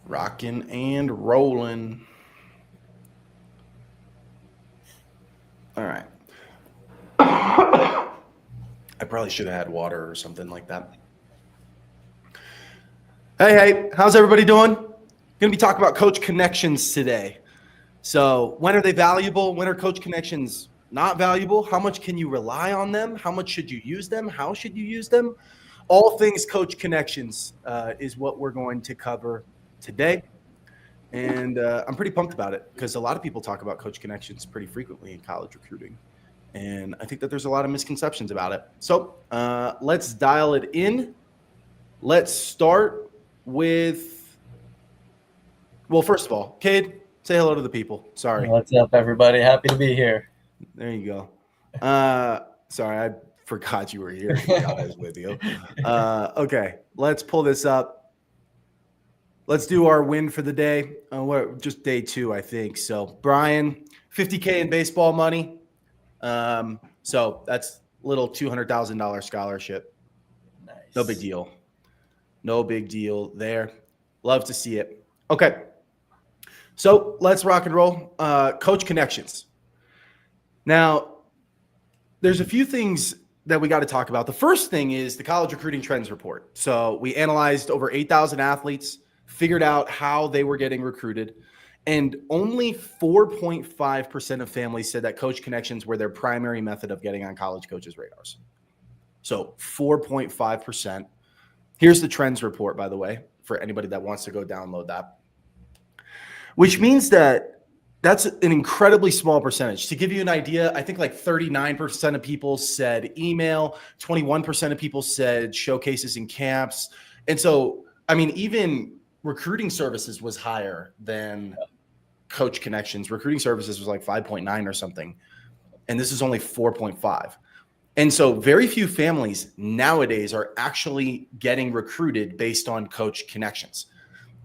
Rocking and rolling. All right. I probably should have had water or something like that. Hey, how's everybody doing? Going to be talking about coach connections today. So, when are they valuable? When are coach connections not valuable? How much can you rely on them? How much should you use them? How should you use them? All things coach connections is what we're going to cover today. And I'm pretty pumped about it because a lot of people talk about coach connections pretty frequently in college recruiting. And I think that there's a lot of misconceptions about it. So let's dial it in. Let's start with, well, first of all, Cade, say hello to the people. Sorry. What's up, everybody? Happy to be here. There you go. Sorry, I forgot you were here. I was with you. Okay, let's pull this up. Let's do our win for the day. Just day 2, I think. So, Brian, $50K in baseball money. So that's a little $200,000 scholarship. Nice. No big deal. No big deal there. Love to see it. Okay. So let's rock and roll. Coach connections. Now, there's a few things that we got to talk about. The first thing is the college recruiting trends report. So we analyzed over 8,000 athletes, figured out how they were getting recruited, and only 4.5% of families said that coach connections were their primary method of getting on college coaches' radars. So 4.5%. Here's the trends report, by the way, for anybody that wants to go download that, which means that that's an incredibly small percentage. To give you an idea, I think like 39% of people said email, 21% of people said showcases and camps. And so, I mean, even recruiting services was higher than coach connections. Recruiting services was like 5.9 or something. And this is only 4.5. And so very few families nowadays are actually getting recruited based on coach connections.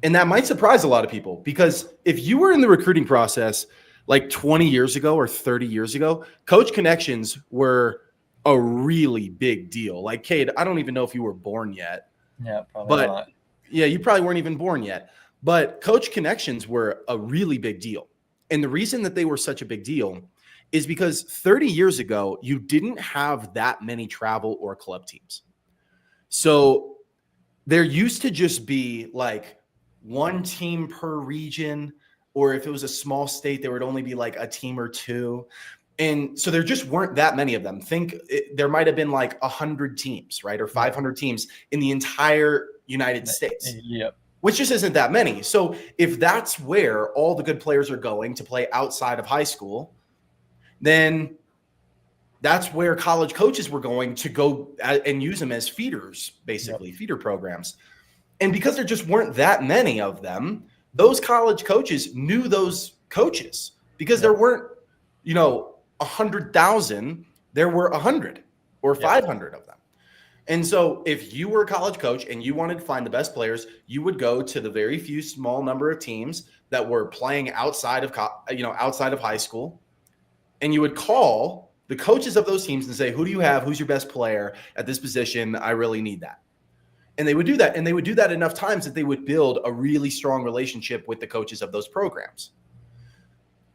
And that might surprise a lot of people because if you were in the recruiting process like 20 years ago or 30 years ago, coach connections were a really big deal. Like, Cade, I don't even know if you were born yet. Yeah, probably not. Yeah, you probably weren't even born yet. But coach connections were a really big deal. And the reason that they were such a big deal is because 30 years ago, you didn't have that many travel or club teams. So there used to just be like one team per region, or if it was a small state, there would only be like a team or two. And so there just weren't that many of them. There might have been like 100 teams, right? Or 500 teams in the entire United States. Yep. Which just isn't that many. So if that's where all the good players are going to play outside of high school, then that's where college coaches were going to go and use them as feeders, basically, feeder programs. And because there just weren't that many of them, those college coaches knew those coaches because there weren't, 100,000, there were 100 or 500 of them. And so if you were a college coach and you wanted to find the best players, you would go to the very few small number of teams that were playing outside of high school. And you would call the coaches of those teams and say, who do you have? Who's your best player at this position? I really need that. And they would do that. And they would do that enough times that they would build a really strong relationship with the coaches of those programs.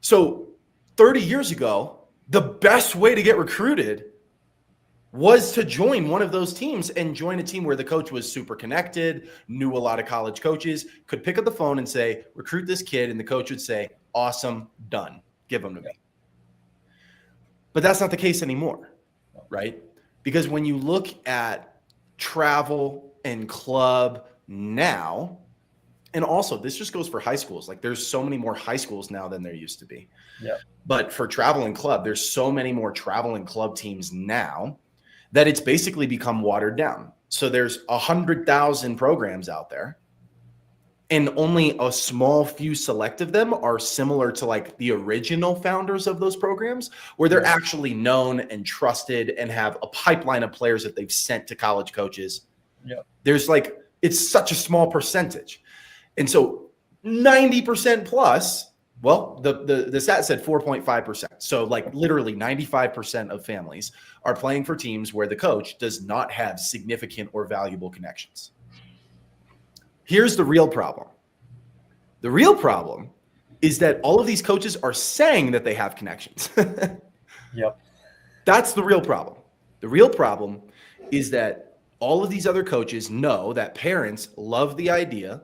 So 30 years ago, the best way to get recruited was to join one of those teams and join a team where the coach was super connected, knew a lot of college coaches, could pick up the phone and say, recruit this kid. And the coach would say, awesome, done. Give him to me. But that's not the case anymore, right? Because when you look at travel and club now, and also this just goes for high schools. Like there's so many more high schools now than there used to be. Yeah. But for travel and club, there's so many more travel and club teams now that it's basically become watered down. So there's 100,000 programs out there. And only a small few select of them are similar to like the original founders of those programs, where they're actually known and trusted and have a pipeline of players that they've sent to college coaches. Yeah. There's like It's such a small percentage. And so 90% plus, well, the stat said 4.5%. So like literally 95% of families are playing for teams where the coach does not have significant or valuable connections. Here's the real problem. The real problem is that all of these coaches are saying that they have connections. Yep. That's the real problem. The real problem is that all of these other coaches know that parents love the idea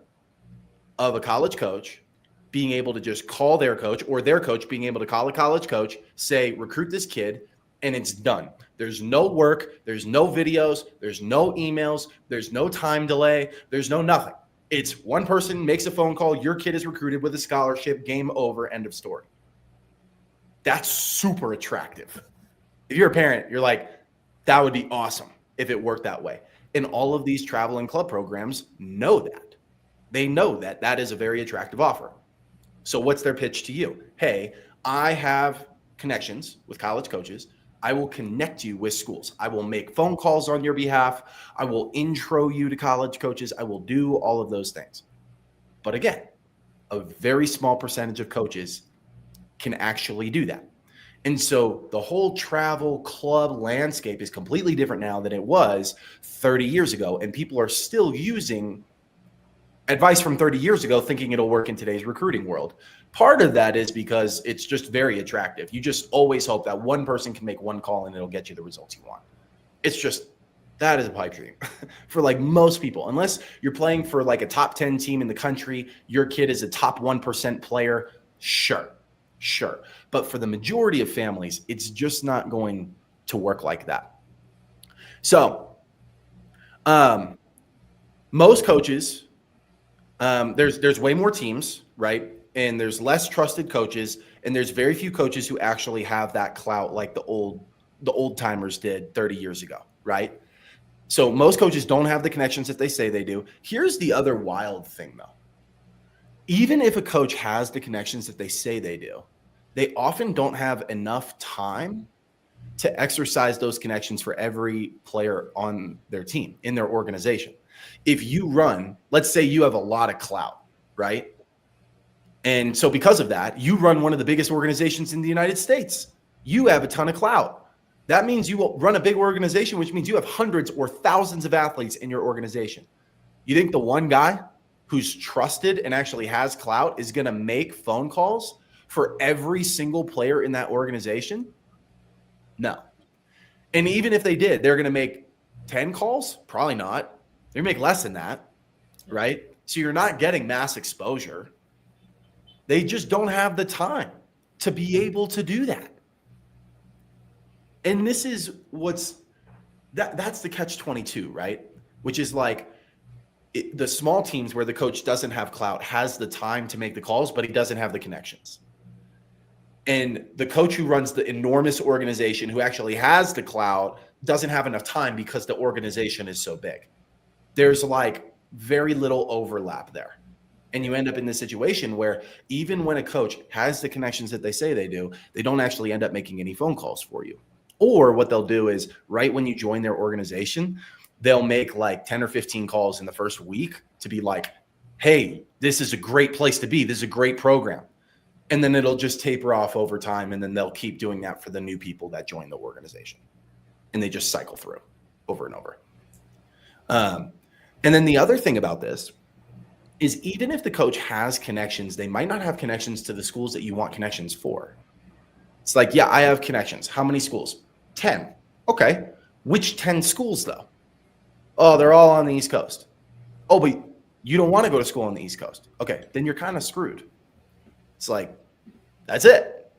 of a college coach being able to just call their coach, or their coach being able to call a college coach, say, recruit this kid, and it's done. There's no work. There's no videos. There's no emails. There's no time delay. There's no nothing. It's one person makes a phone call. Your kid is recruited with a scholarship. Game over. End of story. That's super attractive. If you're a parent, you're like, that would be awesome if it worked that way. And all of these travel and club programs know that. They know that that is a very attractive offer. So what's their pitch to you? Hey, I have connections with college coaches. I will connect you with schools. I will make phone calls on your behalf. I will intro you to college coaches. I will do all of those things. But again, a very small percentage of coaches can actually do that. And so the whole travel club landscape is completely different now than it was 30 years ago. And people are still using advice from 30 years ago thinking it'll work in today's recruiting world. Part of that is because it's just very attractive. You just always hope that one person can make one call and it'll get you the results you want. It's just, that is a pipe dream for like most people. Unless you're playing for like a top 10 team in the country, your kid is a top 1% player, sure. But for the majority of families, it's just not going to work like that. So most coaches, there's way more teams, right? And there's less trusted coaches, and there's very few coaches who actually have that clout like the old timers did 30 years ago, right? So most coaches don't have the connections that they say they do. Here's the other wild thing though. Even if a coach has the connections that they say they do, they often don't have enough time to exercise those connections for every player on their team, in their organization. If you run, let's say you have a lot of clout, right? And so because of that, you run one of the biggest organizations in the United States. You have a ton of clout. That means you will run a big organization, which means you have hundreds or thousands of athletes in your organization. You think the one guy who's trusted and actually has clout is going to make phone calls for every single player in that organization? No. And even if they did, they're going to make 10 calls? Probably not. They make less than that, right? So you're not getting mass exposure. They just don't have the time to be able to do that. And this is that's the catch-22, right? Which is like the small teams where the coach doesn't have clout has the time to make the calls, but he doesn't have the connections. And the coach who runs the enormous organization who actually has the clout doesn't have enough time because the organization is so big. There's like very little overlap there. And you end up in this situation where even when a coach has the connections that they say they do, they don't actually end up making any phone calls for you. Or what they'll do is right when you join their organization, they'll make like 10 or 15 calls in the first week to be like, hey, this is a great place to be. This is a great program. And then it'll just taper off over time. And then they'll keep doing that for the new people that join the organization. And they just cycle through over and over. And then the other thing about this is even if the coach has connections, they might not have connections to the schools that you want connections for. It's like, yeah, I have connections. How many schools? 10. Okay. Which 10 schools though? Oh, they're all on the East Coast. Oh, but you don't want to go to school on the East Coast. Okay. Then you're kind of screwed. It's like, that's it.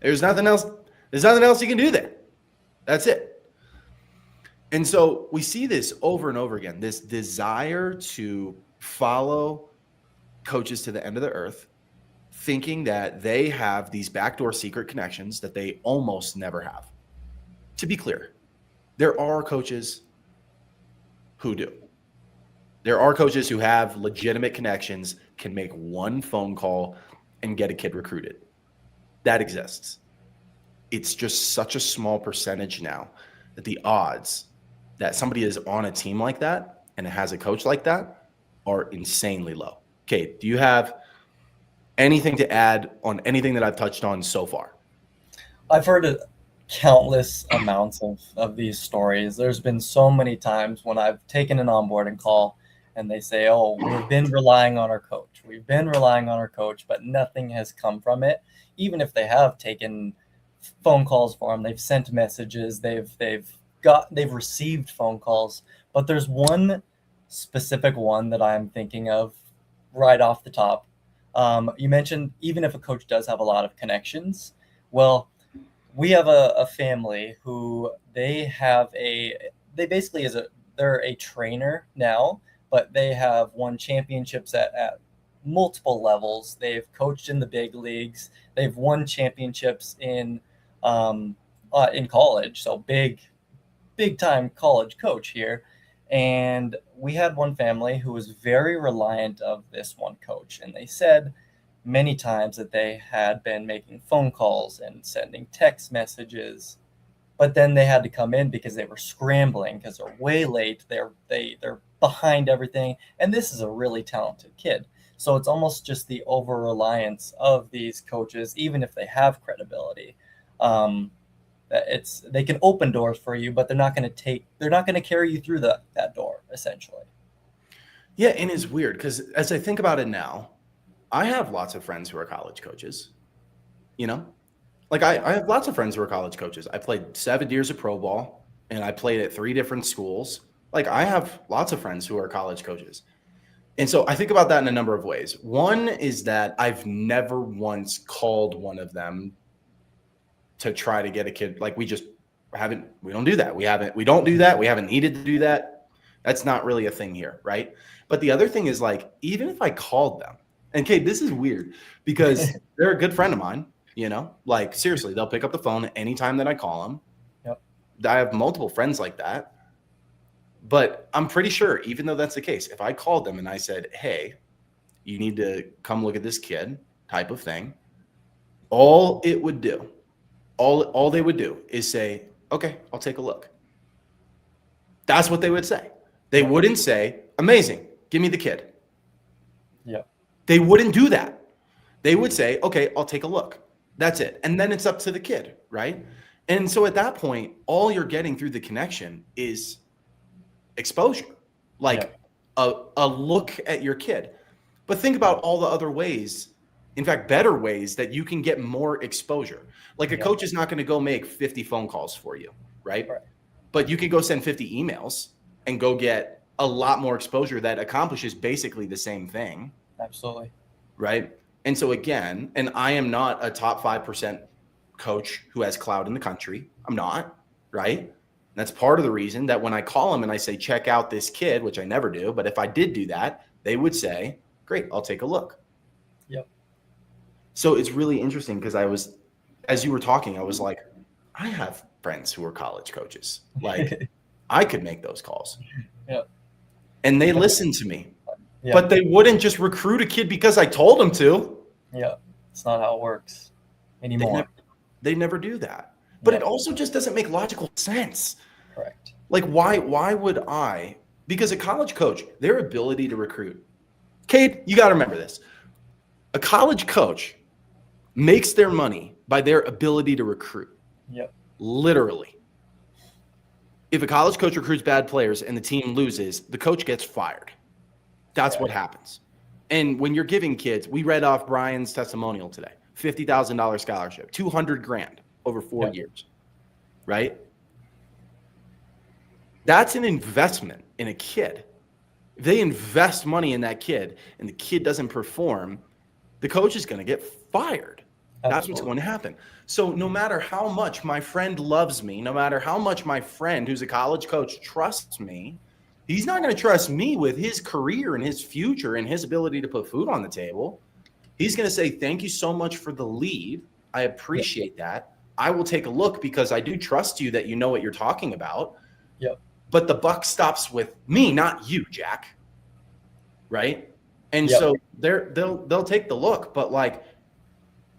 There's nothing else. There's nothing else you can do there. That's it. And so we see this over and over again, this desire to follow coaches to the end of the earth, thinking that they have these backdoor secret connections that they almost never have. To be clear, there are coaches who do. There are coaches who have legitimate connections, can make one phone call and get a kid recruited. That exists. It's just such a small percentage now that the odds that somebody is on a team like that and it has a coach like that are insanely low. Kate, do you have anything to add on anything that I've touched on so far? I've heard countless amounts of these stories. There's been so many times when I've taken an onboarding call and they say, oh, we've been relying on our coach. We've been relying on our coach, but nothing has come from it. Even if they have taken phone calls for them, they've sent messages, they've received phone calls, but there's one specific one that I'm thinking of right off the top. You mentioned even if a coach does have a lot of connections, well, we have a family who they're a trainer now, but they have won championships at multiple levels. They've coached in the big leagues. They've won championships in college. So big time college coach here. And we had one family who was very reliant of this one coach. And they said many times that they had been making phone calls and sending text messages, but then they had to come in because they were scrambling because they're way late. They're behind everything. And this is a really talented kid. So it's almost just the over reliance of these coaches, even if they have credibility. They can open doors for you, but they're not going to carry you through that door, essentially. Yeah, and it's weird because as I think about it now, I have lots of friends who are college coaches. Like I have lots of friends who are college coaches. I played 7 years of pro ball, and I played at 3 different schools. Like I have lots of friends who are college coaches. And so I think about that in a number of ways. One is that I've never once called one of them to try to get a kid. Like we don't do that. We don't do that. We haven't needed to do that. That's not really a thing here, right? But the other thing is like, even if I called them, and Kate, this is weird because they're a good friend of mine, like seriously, they'll pick up the phone anytime that I call them. Yep. I have multiple friends like that. But I'm pretty sure, even though that's the case, if I called them and I said, hey, you need to come look at this kid type of thing, all they would do is say, okay, I'll take a look. That's what they would say. They wouldn't say, amazing, give me the kid. Yeah. They wouldn't do that. They would say, okay, I'll take a look. That's it. And then it's up to the kid, right? And so at that point, all you're getting through the connection is exposure, like a look at your kid. But think about all the other ways, in fact, better ways that you can get more exposure. Like a coach is not going to go make 50 phone calls for you, right? But you can go send 50 emails and go get a lot more exposure that accomplishes basically the same thing. Absolutely. Right. And so again, and I am not a top 5% coach who has clout in the country. I'm not, right? That's part of the reason that when I call them and I say, check out this kid, which I never do, but if I did do that, they would say, great, I'll take a look. Yep. So it's really interesting because as you were talking, I was like, I have friends who are college coaches. Like I could make those calls. Yep. And they listen to me, Yep. but they wouldn't just recruit a kid because I told them to. Yeah. It's not how it works anymore. They never do that. But it also just doesn't make logical sense. Correct. Like why would I? Because a college coach, their ability to recruit. Cade, you got to remember this. A college coach makes their money by their ability to recruit. Yep. Literally. If a college coach recruits bad players and the team loses, the coach gets fired. That's what happens. And when you're giving kids, we read off Brian's testimonial today. $50,000 scholarship, $200,000 over 4 years, right? That's an investment in a kid. If they invest money in that kid and the kid doesn't perform, the coach is going to get fired. That's what's going to happen. So no matter how much my friend loves me, no matter how much my friend who's a college coach trusts me, he's not going to trust me with his career and his future and his ability to put food on the table. He's going to say, thank you so much for the lead. I appreciate that. I will take a look because I do trust you that you know what you're talking about. Yep. But the buck stops with me, not you, Jack. Right? And so they'll take the look, but like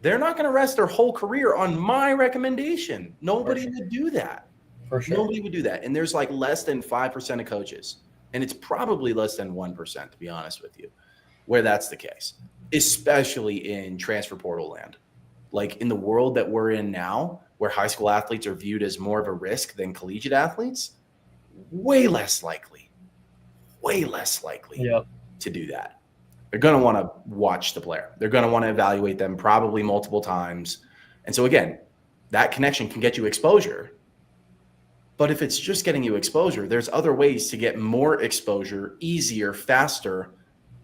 they're not going to rest their whole career on my recommendation. Nobody would do that. For sure. Nobody would do that. And there's like less than 5% of coaches And it's probably less than 1%, to be honest with you, where that's the case, especially in transfer portal land. Like in the world that we're in now, where high school athletes are viewed as more of a risk than collegiate athletes, way less likely Yep. to do that. They're going to want to watch the player. They're going to want to evaluate them probably multiple times. And so again, that connection can get you exposure. But if it's just getting you exposure, there's other ways to get more exposure, easier, faster,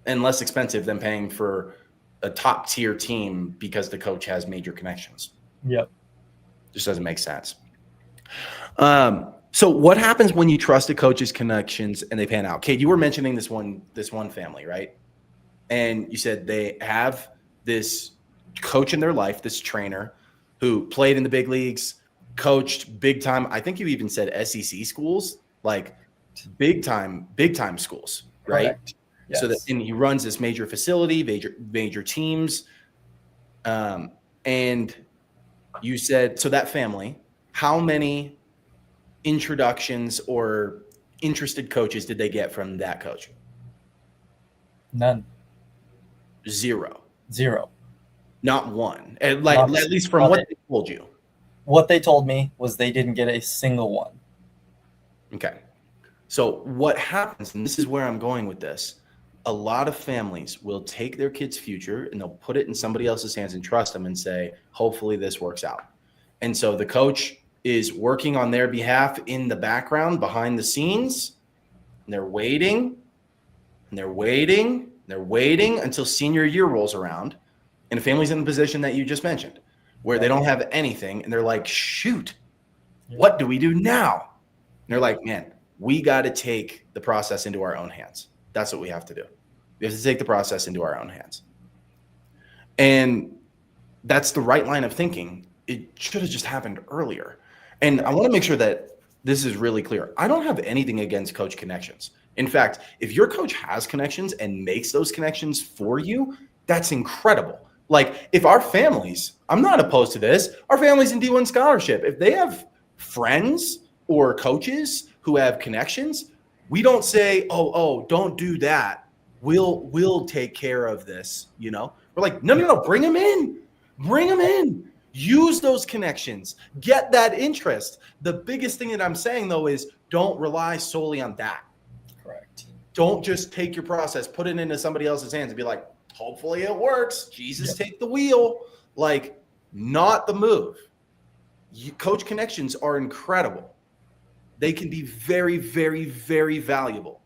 and less expensive than paying for a top tier team because the coach has major connections. Yep. Just doesn't make sense. So what happens when you trust a coach's connections and they pan out? Kate, you were mentioning this one family, right? And you said they have this coach in their life, this trainer who played in the big leagues, coached big time. I think you even said SEC schools, like big time schools, right? Correct. Yes. So that, and he runs this major facility, major teams. And you said, so that family, how many introductions or interested coaches did they get from that coach? None. Zero. Not one. And like, Not at least from what they told you. What they told me was they didn't get a single one. Okay. So what happens, and this is where I'm going with this, a lot of families will take their kid's future and they'll put it in somebody else's hands and trust them and say, hopefully this works out. And so the coach is working on their behalf in the background, behind the scenes, and they're waiting until senior year rolls around. And the family's in the position that you just mentioned, where they don't have anything and they're like, shoot, what do we do now? And they're like, man, we got to take the process into our own hands. That's what we have to do. We have to take the process into our own hands. And that's the right line of thinking. It should have just happened earlier. And I want to make sure that this is really clear. I don't have anything against coach connections. In fact, if your coach has connections and makes those connections for you, that's incredible. Like if our families, I'm not opposed to this, our families in D1 scholarship, if they have friends or coaches who have connections, we don't say, oh, don't do that. We'll take care of this. You know, we're like, no, bring them in. Use those connections. Get that interest. The biggest thing that I'm saying, though, is don't rely solely on that. Correct. Don't just take your process, put it into somebody else's hands and be like, hopefully it works. Jesus, take the wheel. Like, not the move. Coach connections are incredible. They can be very, very, very valuable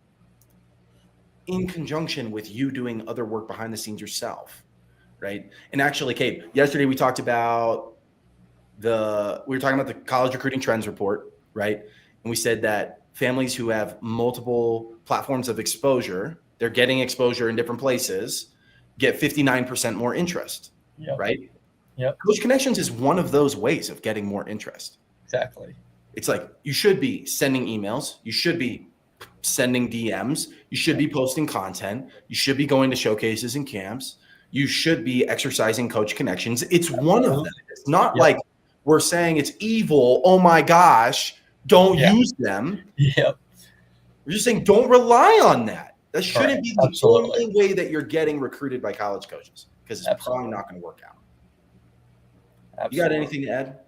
in conjunction with you doing other work behind the scenes yourself. Right. And actually, Kate, yesterday we were talking about the college recruiting trends report, right? And we said that families who have multiple platforms of exposure, they're getting exposure in different places, get 59% more interest, right? Yep. Coach Connections is one of those ways of getting more interest. Exactly. It's like you should be sending emails, you should be sending DMs, you should be posting content, you should be going to showcases and camps. You should be exercising coach connections. It's one of them. It's not like we're saying it's evil. Oh my gosh, don't use them. Yep. We're just saying don't rely on that. That shouldn't be the Absolutely. only way that you're getting recruited by college coaches because it's probably not going to work out. Absolutely. You got anything to add?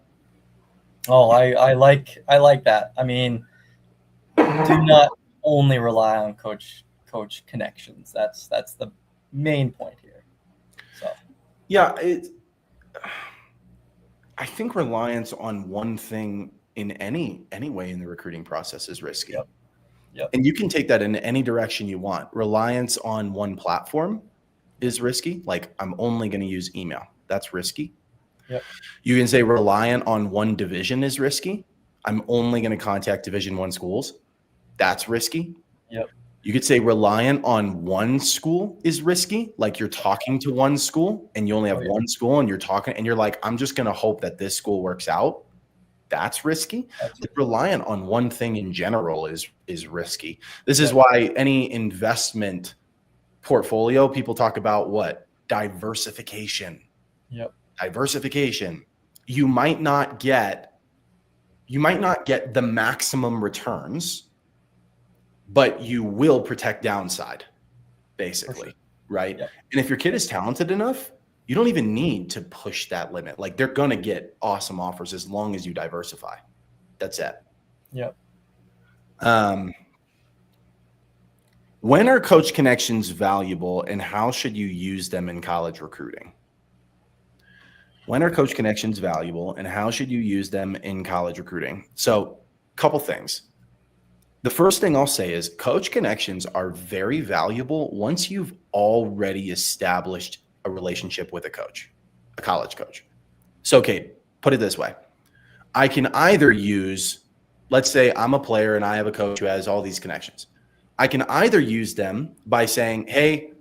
Oh, I like that. I mean, do not only rely on coach connections. That's the main point here. So, yeah, I think reliance on one thing in any way in the recruiting process is risky. Yep. And you can take that in any direction you want. Reliance on one platform is risky. Like I'm only going to use email. That's risky. Yep. You can say reliant on one division is risky. I'm only going to contact Division I schools. That's risky. Yep. You could say reliant on one school is risky. Like you're talking to one school and you only have one school and you're talking and you're like, I'm just going to hope that this school works out. That's risky. Reliant on one thing in general is risky. This is why any investment portfolio, people talk about what? Diversification. Yep. Diversification. You might not get the maximum returns, but you will protect downside, basically, sure. right? Yep. And if your kid is talented enough, you don't even need to push that limit. Like they're going to get awesome offers as long as you diversify. That's it. Yep. When are coach connections valuable and how should you use them in college recruiting? When are coach connections valuable and how should you use them in college recruiting? So, a couple things. The first thing I'll say is coach connections are very valuable once you've already established a relationship with a coach, a college coach. So, Kate, put it this way. I can either use, let's say I'm a player and I have a coach who has all these connections. I can either use them by saying, hey,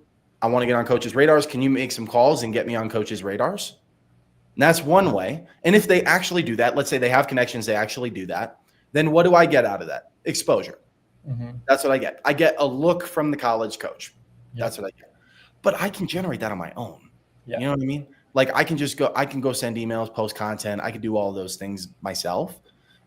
I want to get on coach's radars. Can you make some calls and get me on coach's radars? And that's one way. And if they actually do that, let's say they have connections, they actually do that, then what do I get out of that? Exposure. Mm-hmm. That's what I get. I get a look from the college coach. Yep. That's what I get. But I can generate that on my own. Yeah. You know what I mean? Like I can go send emails, post content. I can do all those things myself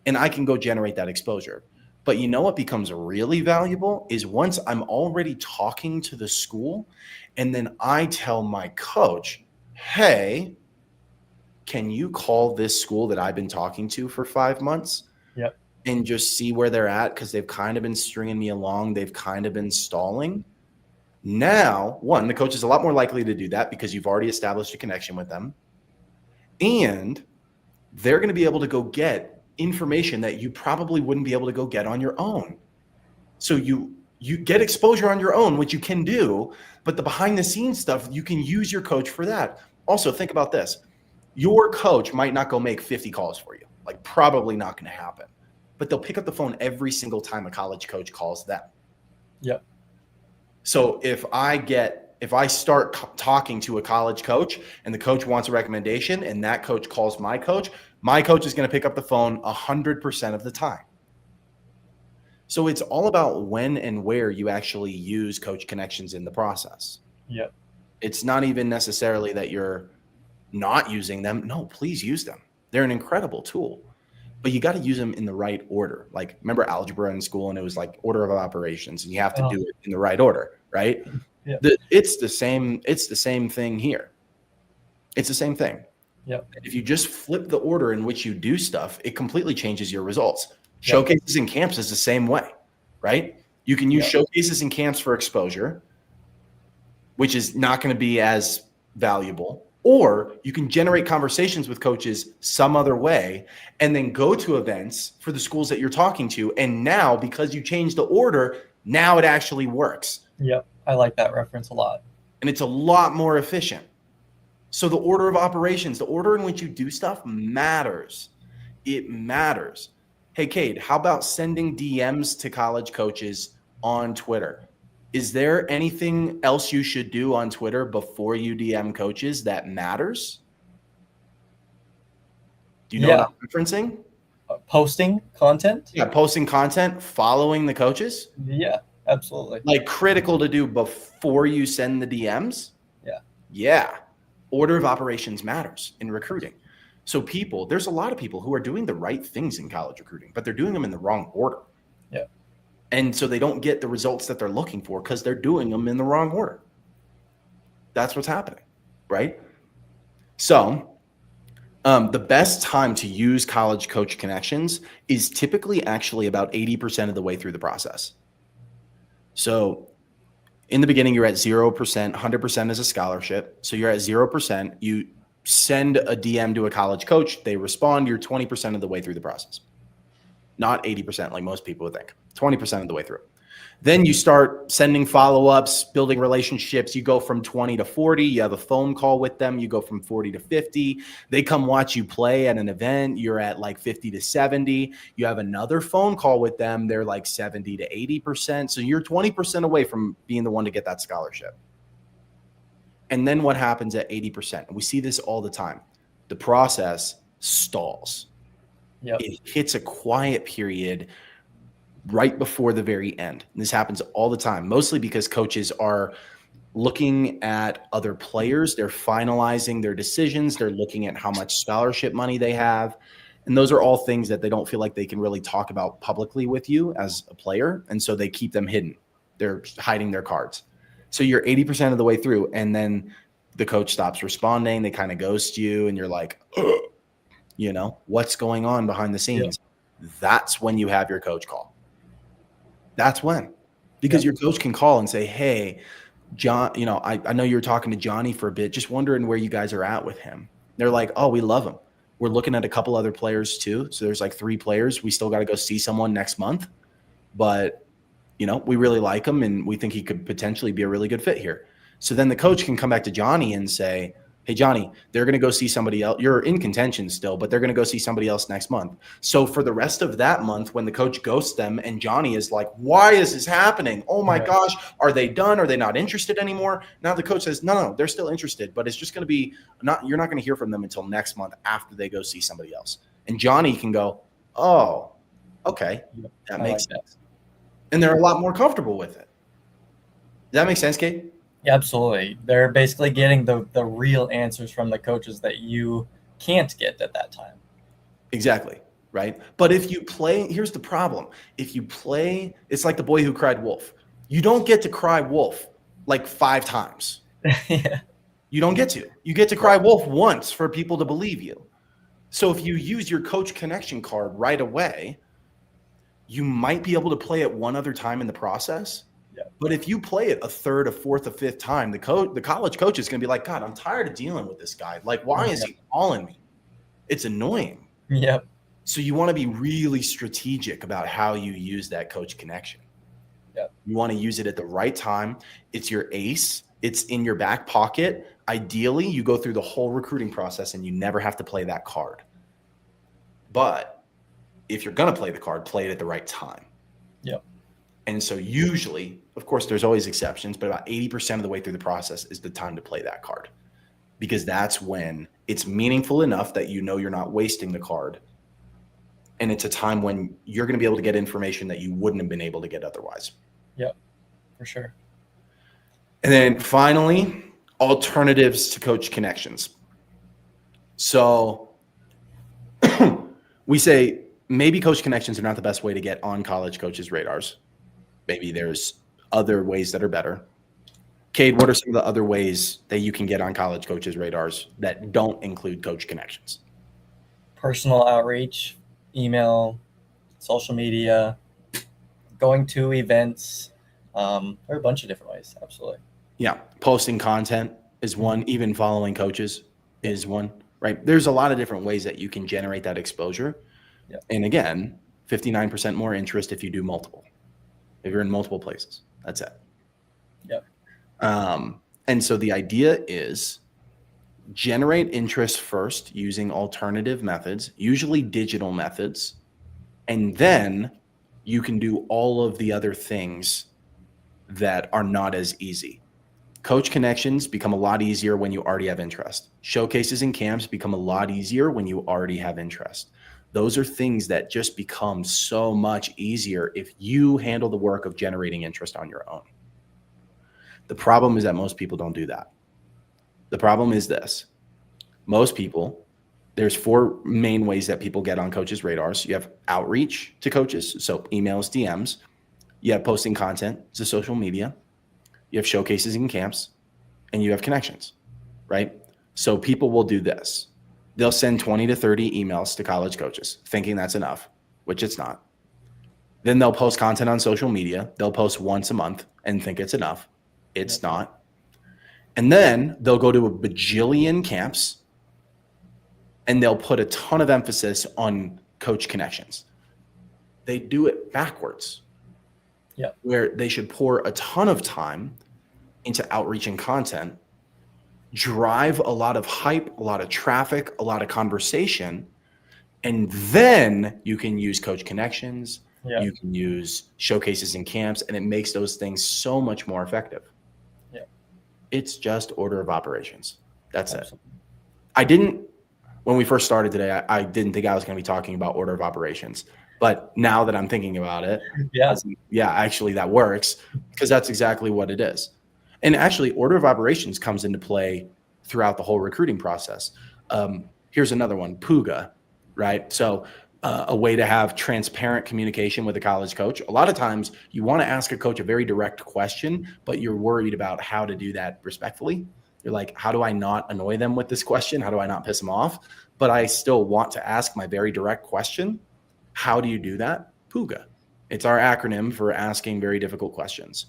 and I can go generate that exposure. But you know what becomes really valuable is once I'm already talking to the school and then I tell my coach, hey, can you call this school that I've been talking to for 5 months? Yep. And just see where they're at because they've kind of been stringing me along. They've kind of been stalling. Now, one, the coach is a lot more likely to do that because you've already established a connection with them. And they're going to be able to go get information that you probably wouldn't be able to go get on your own. So you get exposure on your own, which you can do, but the behind the scenes stuff, you can use your coach for that. Also, think about this. Your coach might not go make 50 calls for you, like probably not going to happen, but they'll pick up the phone every single time a college coach calls them. Yep. So if I start talking to a college coach and the coach wants a recommendation and that coach calls my coach is going to pick up the phone 100% of the time. So it's all about when and where you actually use coach connections in the process. Yep. It's not even necessarily that you're not using them. No, please use them. They're an incredible tool, but you got to use them in the right order. Like remember algebra in school and it was like order of operations and you have to do it in the right order, right? Yeah. It's the same thing here. It's the same thing. Yep. If you just flip the order in which you do stuff, it completely changes your results. Showcases and camps is the same way, right? You can use showcases and camps for exposure, which is not going to be as valuable. Or you can generate conversations with coaches some other way and then go to events for the schools that you're talking to. And now, because you changed the order, now it actually works. Yep. I like that reference a lot. And it's a lot more efficient. So the order of operations, the order in which you do stuff matters. It matters. Hey, Cade, how about sending DMs to college coaches on Twitter? Is there anything else you should do on Twitter before you DM coaches that matters? Do you know what I'm referencing? Posting content? Yeah, posting content, following the coaches? Yeah, absolutely. Like critical to do before you send the DMs? Yeah. Yeah. Order of operations matters in recruiting. So there's a lot of people who are doing the right things in college recruiting, but they're doing them in the wrong order. Yeah. And so they don't get the results that they're looking for because they're doing them in the wrong order. That's what's happening, right? So the best time to use college coach connections is typically actually about 80% of the way through the process. So in the beginning, you're at 0%, 100% is a scholarship. So you're at 0%. You send a DM to a college coach. They respond. You're 20% of the way through the process. Not 80% like most people would think. 20% of the way through. Then you start sending follow-ups, building relationships. You go from 20 to 40. You have a phone call with them. You go from 40 to 50. They come watch you play at an event. You're at like 50 to 70. You have another phone call with them. They're like 70 to 80%. So you're 20% away from being the one to get that scholarship. And then what happens at 80%? We see this all the time. The process stalls. Yep. It hits a quiet period right before the very end. And this happens all the time, mostly because coaches are looking at other players. They're finalizing their decisions. They're looking at how much scholarship money they have. And those are all things that they don't feel like they can really talk about publicly with you as a player. And so they keep them hidden. They're hiding their cards. So you're 80% of the way through, and then the coach stops responding. They kind of ghost you, and you're like, ugh, what's going on behind the scenes? Yeah. That's when you have your coach call. That's when. Because your coach can call and say, hey, John, I know you were talking to Johnny for a bit, just wondering where you guys are at with him. They're like, oh, we love him. We're looking at a couple other players too. So there's like 3 players. We still got to go see someone next month. But, we really like him, and we think he could potentially be a really good fit here. So then the coach can come back to Johnny and say, hey, Johnny, they're going to go see somebody else. You're in contention still, but they're going to go see somebody else next month. So for the rest of that month, when the coach ghosts them and Johnny is like, why is this happening? Oh my gosh, are they done? Are they not interested anymore? Now the coach says, no, they're still interested, but it's just going to be you're not going to hear from them until next month after they go see somebody else. And Johnny can go, oh, okay, that makes sense. And they're a lot more comfortable with it. Does that make sense, Kate? Yeah, absolutely. They're basically getting the real answers from the coaches that you can't get at that time. Exactly, right? But if you play, here's the problem. If you play, it's like the boy who cried wolf. You don't get to cry wolf like 5 times. Yeah. You don't get to. You get to cry wolf once for people to believe you. So if you use your coach connection card right away, you might be able to play it one other time in the process. Yeah. But if you play it a 3rd, a 4th, a 5th time, the college coach is going to be like, God, I'm tired of dealing with this guy. Like, why is he calling me? It's annoying. Yep. So you want to be really strategic about how you use that coach connection. Yep. You want to use it at the right time. It's your ace. It's in your back pocket. Ideally, you go through the whole recruiting process and you never have to play that card. But if you're going to play the card, play it at the right time. Yep. And so usually, of course, there's always exceptions, but about 80% of the way through the process is the time to play that card, because that's when it's meaningful enough that you're not wasting the card. And it's a time when you're going to be able to get information that you wouldn't have been able to get otherwise. Yep, for sure. And then finally, alternatives to coach connections. So we say maybe coach connections are not the best way to get on college coaches' radars. Maybe there's other ways that are better. Cade, what are some of the other ways that you can get on college coaches' radars that don't include coach connections? Personal outreach, email, social media, going to events. There are a bunch of different ways. Absolutely. Yeah. Posting content is one. Even following coaches is one, right? There's a lot of different ways that you can generate that exposure. Yeah. And again, 59% more interest if you do multiple. If you're in multiple places, that's it. Yep. And so the idea is generate interest first using alternative methods, usually digital methods, and then you can do all of the other things that are not as easy. Coach connections become a lot easier when you already have interest. Showcases and camps become a lot easier when you already have interest. Those are things that just become so much easier if you handle the work of generating interest on your own. The problem is that most people don't do that. The problem is this. Most people, there's 4 main ways that people get on coaches' radars. You have outreach to coaches, so emails, DMs. You have posting content to social media. You have showcases and camps, and you have connections, right? So people will do this. They'll send 20 to 30 emails to college coaches thinking that's enough, which it's not. Then they'll post content on social media. They'll post once a month and think it's enough. It's not. And then they'll go to a bajillion camps and they'll put a ton of emphasis on coach connections. They do it backwards. Yeah. Where they should pour a ton of time into outreach and content, drive a lot of hype, a lot of traffic, a lot of conversation, and then you can use coach connections, you can use showcases and camps, and it makes those things so much more effective. Yeah. It's just order of operations. That's Absolutely. it. When we first started today, I didn't think I was going to be talking about order of operations. But now that I'm thinking about it, actually that works, because that's exactly what it is. And actually, order of operations comes into play throughout the whole recruiting process. Here's another one, Puga. right? So a way to have transparent communication with a college coach. A lot of times you want to ask a coach a very direct question, but you're worried about how to do that respectfully. You're like, how do I not annoy them with this question? How do I not piss them off? But I still want to ask my very direct question. How do you do that? PUGA. It's our acronym for asking very difficult questions.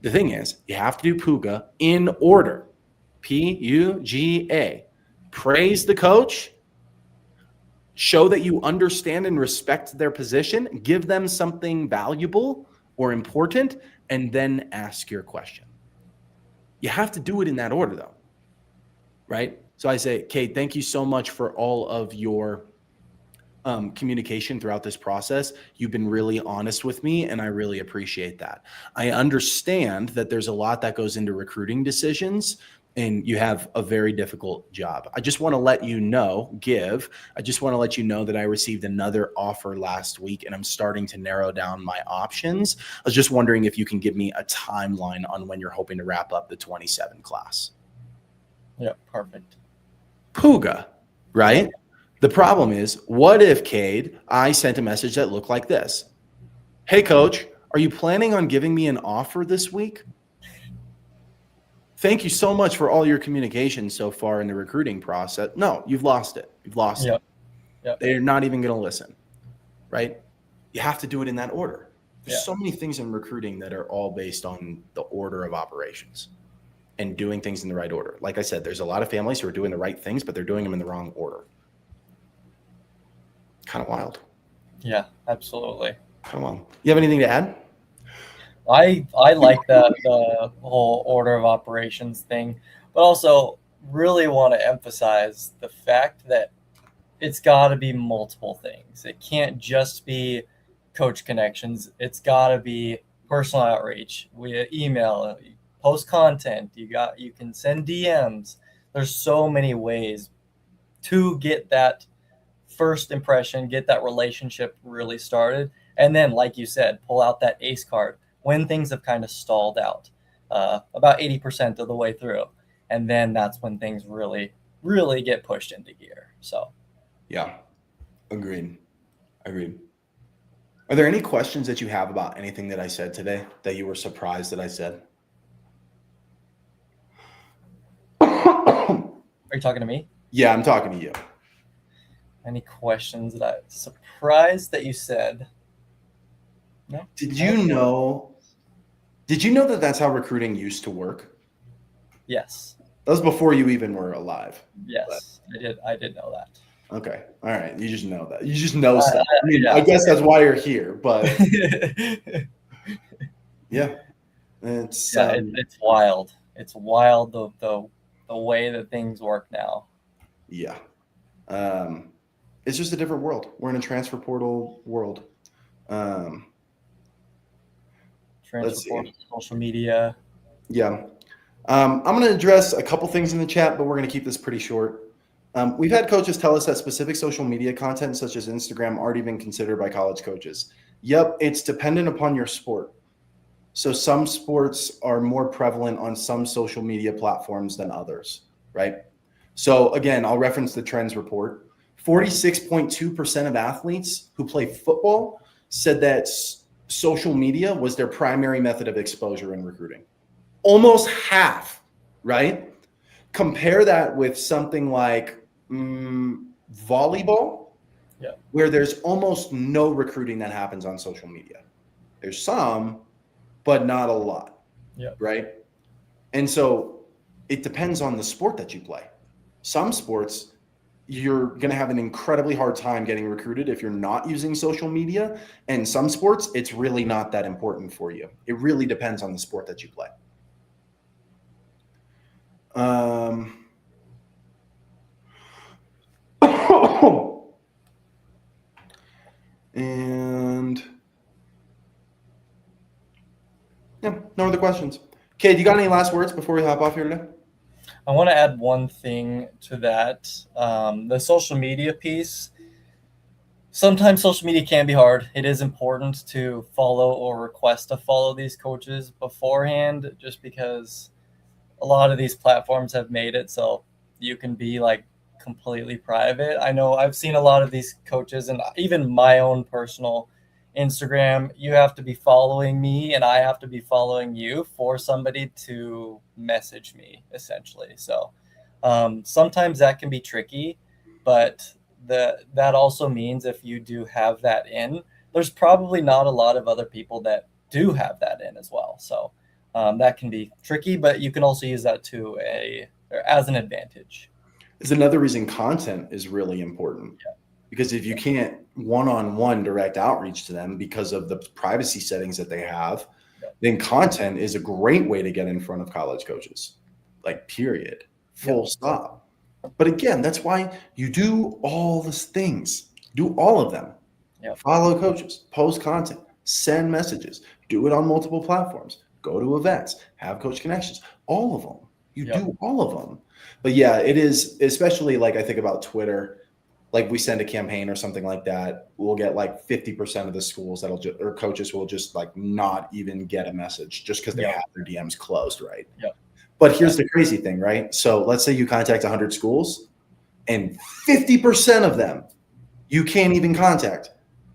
The thing is, you have to do PUGA in order. PUGA. Praise the coach. Show that you understand and respect their position, give them something valuable or important, and then ask your question. You have to do it in that order, though, right? So I say, Kate, thank you so much for all of your communication throughout this process. You've been really honest with me, and I really appreciate that. I understand that there's a lot that goes into recruiting decisions, and you have a very difficult job. I just want to let you know, that I received another offer last week and I'm starting to narrow down my options. I was just wondering if you can give me a timeline on when you're hoping to wrap up the 27 class. Yeah, perfect. PUGA, right? The problem is, what if, Cade, I sent a message that looked like this? Hey, coach, are you planning on giving me an offer this week? Thank you so much for all your communication so far in the recruiting process. No, you've lost it. You've lost it. Yep. They're not even going to listen, right? You have to do it in that order. There's so many things in recruiting that are all based on the order of operations and doing things in the right order. Like I said, there's a lot of families who are doing the right things, but they're doing them in the wrong order. Kind of wild. Yeah, absolutely. Come on. You have anything to add? I like the whole order of operations thing, but also really want to emphasize the fact that it's got to be multiple things. It can't just be coach connections. It's got to be personal outreach, via email, post content. You can send DMs. There's so many ways to get that first impression, get that relationship really started, and then, like you said, pull out that ace card when things have kind of stalled out, about 80% of the way through, and then that's when things really get pushed into gear. So yeah, agreed. Are there any questions that you have about anything that I said today that you were surprised that I said? Are you talking to me? Yeah, I'm talking to you. Any questions that I'm surprised that you said? No. Did you know that that's how recruiting used to work? Yes. That was before you even were alive. Yes, I did know that. Okay. All right. You just know that. You just know stuff. I mean, yeah. I guess that's why you're here, but yeah. It's wild. It's wild the way that things work now. Yeah. It's just a different world. We're in a transfer portal world. Transfer portal, social media. Yeah. I'm going to address a couple things in the chat, but we're going to keep this pretty short. We've had coaches tell us that specific social media content, such as Instagram, aren't even considered by college coaches. Yep, it's dependent upon your sport. So some sports are more prevalent on some social media platforms than others, right? So again, I'll reference the trends report. 46.2% of athletes who play football said that social media was their primary method of exposure in recruiting. Almost half, right? Compare that with something like volleyball, where there's almost no recruiting that happens on social media. There's some, but not a lot, right? And so it depends on the sport that you play. Some sports, you're going to have an incredibly hard time getting recruited if you're not using social media. And some sports, it's really not that important for you. It really depends on the sport that you play. And yeah, no other questions. Kate, you got any last words before we hop off here today? I want to add one thing to that. The social media piece. Sometimes social media can be hard. It is important to follow or request to follow these coaches beforehand, just because a lot of these platforms have made it so you can be like completely private. I know I've seen a lot of these coaches, and even my own personal Instagram, you have to be following me and I have to be following you for somebody to message me, essentially. So sometimes that can be tricky, but that also means if you do have that in, there's probably not a lot of other people that do have that in as well. So that can be tricky, but you can also use that to as an advantage. Is another reason content is really important. Yeah. Because if you can't one-on-one direct outreach to them because of the privacy settings that they have, then content is a great way to get in front of college coaches. Like, period. Full stop. But again, that's why you do all these things. Do all of them. Yep. Follow coaches, post content, send messages, do it on multiple platforms, go to events, have coach connections, all of them. You do all of them. But yeah, it is, especially like I think about Twitter. Like we send a campaign or something like that, we'll get like 50% of the schools or coaches will just like not even get a message just because they have their DMs closed, right? Yep. But here's the crazy thing, right? So let's say you contact 100 schools and 50% of them you can't even contact.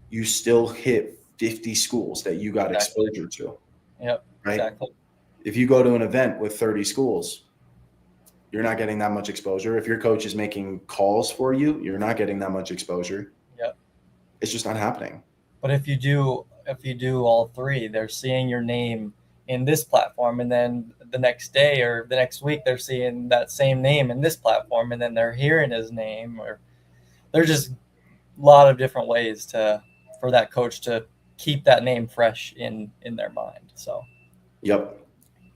You still hit 50 schools that you got exposure to. Yep. Right? Exactly. If you go to an event with 30 schools, you're not getting that much exposure. If your coach is making calls for you, you're not getting that much exposure. Yep. It's just not happening. But if you do all three, they're seeing your name in this platform, and then the next day or the next week they're seeing that same name in this platform, and then they're hearing his name, or there's just a lot of different ways for that coach to keep that name fresh in their mind. So Yep.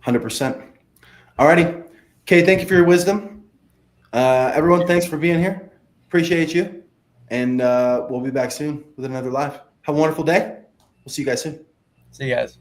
100%. All righty. Okay, thank you for your wisdom. Everyone, thanks for being here. Appreciate you. And we'll be back soon with another live. Have a wonderful day. We'll see you guys soon. see you guys.